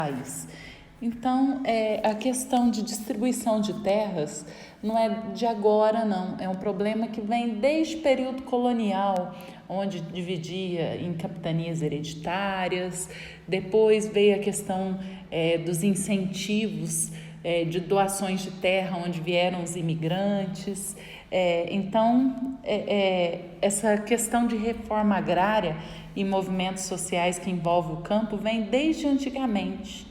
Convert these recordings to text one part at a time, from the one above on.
país. Então, a questão de distribuição de terras não é de agora, não. É um problema que vem desde o período colonial, onde dividia em capitanias hereditárias. Depois veio a questão dos incentivos de doações de terra, onde vieram os imigrantes. Então, essa questão de reforma agrária e movimentos sociais que envolvem o campo vem desde antigamente.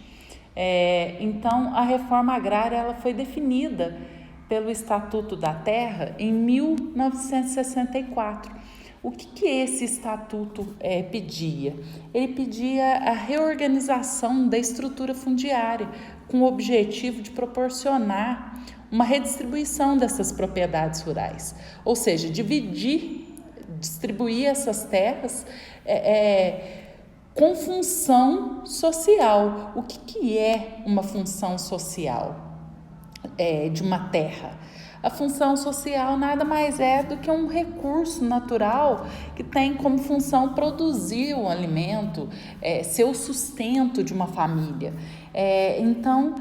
Então, a reforma agrária ela foi definida pelo Estatuto da Terra em 1964. O que esse estatuto pedia? Ele pedia a reorganização da estrutura fundiária, com o objetivo de proporcionar uma redistribuição dessas propriedades rurais, ou seja, distribuir essas terras com função social. O que é uma função social de uma terra? A função social nada mais é do que um recurso natural que tem como função produzir o alimento, ser o sustento de uma família. Então,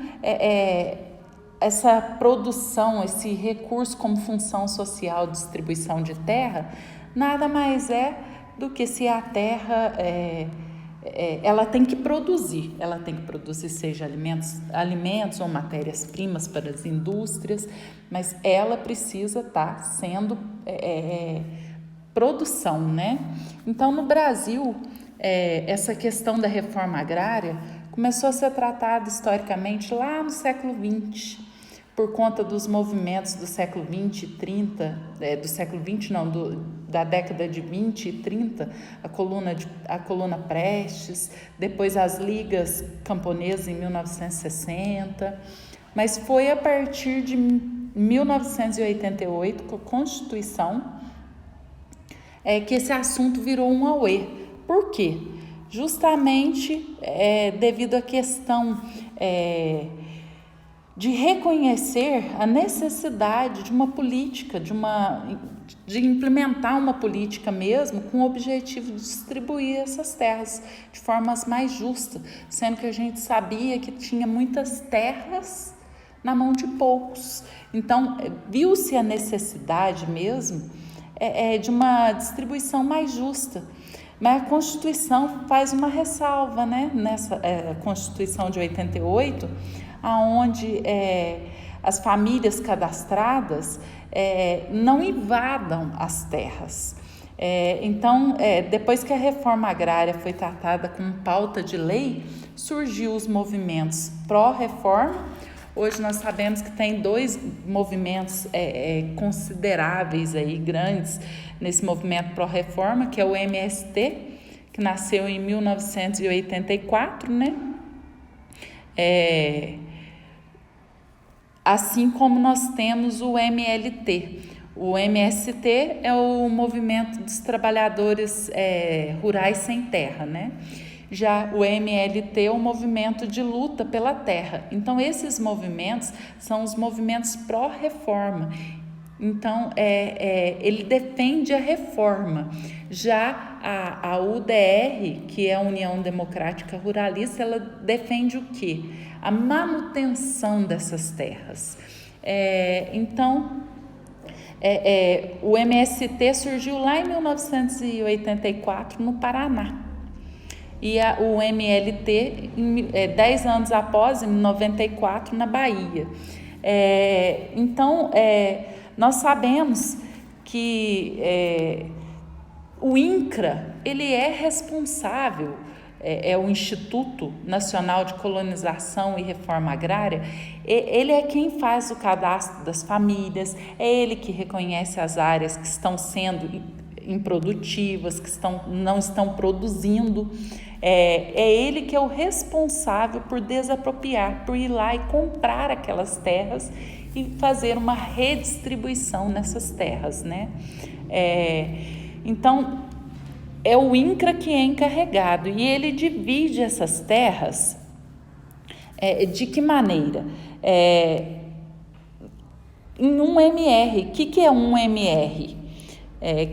essa produção, esse recurso como função social de distribuição de terra, nada mais é do que se a terra ela tem que produzir, seja alimentos ou matérias-primas para as indústrias, mas ela precisa estar sendo produção, né? Então, no Brasil, essa questão da reforma agrária começou a ser tratada historicamente lá no século XX, por conta dos movimentos do século 20 e 30, da década de 20 e 30, a coluna Prestes, depois as ligas camponesas em 1960, mas foi a partir de 1988, com a Constituição, que esse assunto virou um auê. Por quê? Justamente devido à questão de reconhecer a necessidade de uma política, de implementar uma política mesmo com o objetivo de distribuir essas terras de formas mais justas, sendo que a gente sabia que tinha muitas terras na mão de poucos. Então, viu-se a necessidade mesmo de uma distribuição mais justa. Mas a Constituição faz uma ressalva, né? Nessa Constituição de 88, onde as famílias cadastradas não invadam as terras. Então, depois que a reforma agrária foi tratada como pauta de lei, surgiu os movimentos pró-reforma. Hoje nós sabemos que tem dois movimentos consideráveis, grandes, nesse movimento pró-reforma, que é o MST, que nasceu em 1984, né? Assim como nós temos o MLT. O MST é o Movimento dos Trabalhadores Rurais Sem Terra, né? Já o MLT é o movimento de luta pela terra. Então, esses movimentos são os movimentos pró-reforma. Então, ele defende a reforma. Já a UDR, que é a União Democrática Ruralista, ela defende o quê? A manutenção dessas terras. Então, o MST surgiu lá em 1984, no Paraná. E o MLT, 10 anos após, em 94, na Bahia. Então, nós sabemos que o INCRA, ele é responsável, o Instituto Nacional de Colonização e Reforma Agrária, ele é quem faz o cadastro das famílias, é ele que reconhece as áreas que estão sendo improdutivas, que não estão produzindo. É ele que é o responsável por desapropriar, por ir lá e comprar aquelas terras e fazer uma redistribuição nessas terras, né? Então, é o INCRA que é encarregado e ele divide essas terras de que maneira? Em um MR. O que é um MR?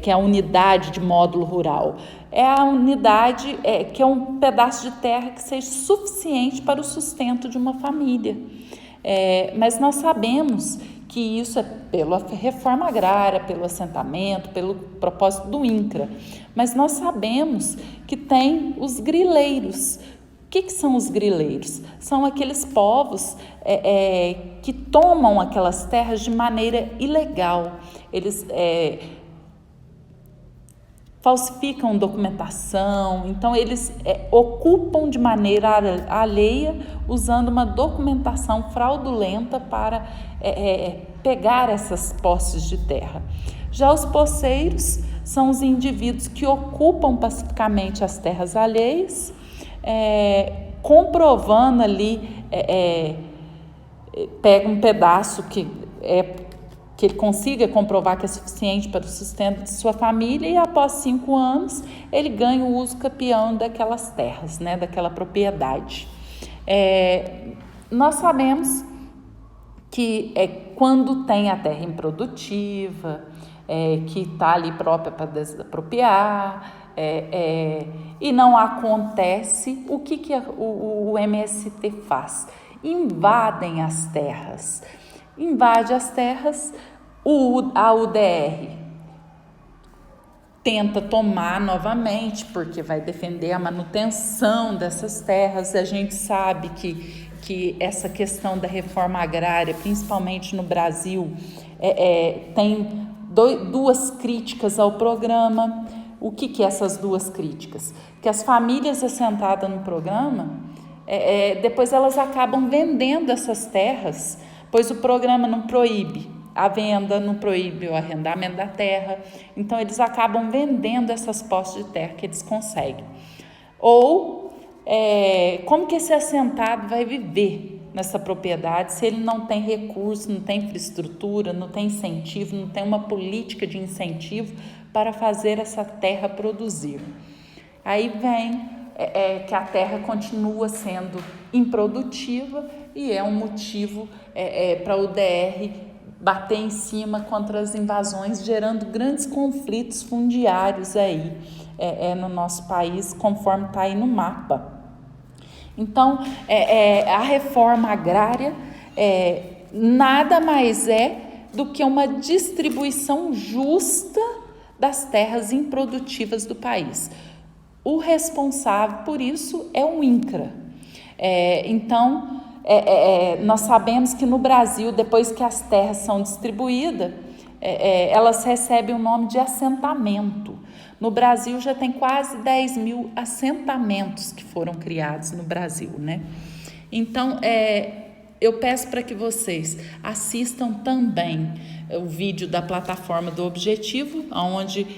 Que é a unidade de módulo rural. é a unidade que é um pedaço de terra que seja suficiente para o sustento de uma família. Mas nós sabemos que isso é pela reforma agrária, pelo assentamento, pelo propósito do INCRA. Mas nós sabemos que tem os grileiros. O que são os grileiros? São aqueles povos que tomam aquelas terras de maneira ilegal. Eles falsificam documentação, então eles ocupam de maneira alheia, usando uma documentação fraudulenta para pegar essas posses de terra. Já os posseiros são os indivíduos que ocupam pacificamente as terras alheias, comprovando ali, pega um pedaço que ele consiga comprovar que é suficiente para o sustento de sua família e após 5 anos ele ganha o uso capião daquelas terras, né, daquela propriedade. Nós sabemos que quando tem a terra improdutiva, que está ali própria para desapropriar, e não acontece, o que o MST faz? Invadem as terras. Invade as terras, a UDR tenta tomar novamente, porque vai defender a manutenção dessas terras. A gente sabe que essa questão da reforma agrária, principalmente no Brasil, tem duas críticas ao programa. O que essas duas críticas? Que as famílias assentadas no programa, depois elas acabam vendendo essas terras, pois o programa não proíbe a venda, não proíbe o arrendamento da terra, então eles acabam vendendo essas posses de terra que eles conseguem. Ou como que esse assentado vai viver nessa propriedade se ele não tem recurso, não tem infraestrutura, não tem incentivo, não tem uma política de incentivo para fazer essa terra produzir? Aí vem que a terra continua sendo improdutiva e é um motivo para a UDR bater em cima contra as invasões, gerando grandes conflitos fundiários aí no nosso país, conforme está aí no mapa. Então, a reforma agrária nada mais do que uma distribuição justa das terras improdutivas do país. O responsável por isso é o INCRA. Então, nós sabemos que no Brasil, depois que as terras são distribuídas, elas recebem o nome de assentamento. No Brasil já tem quase 10 mil assentamentos que foram criados no Brasil, né? Então, eu peço para que vocês assistam também o vídeo da plataforma do Objetivo, onde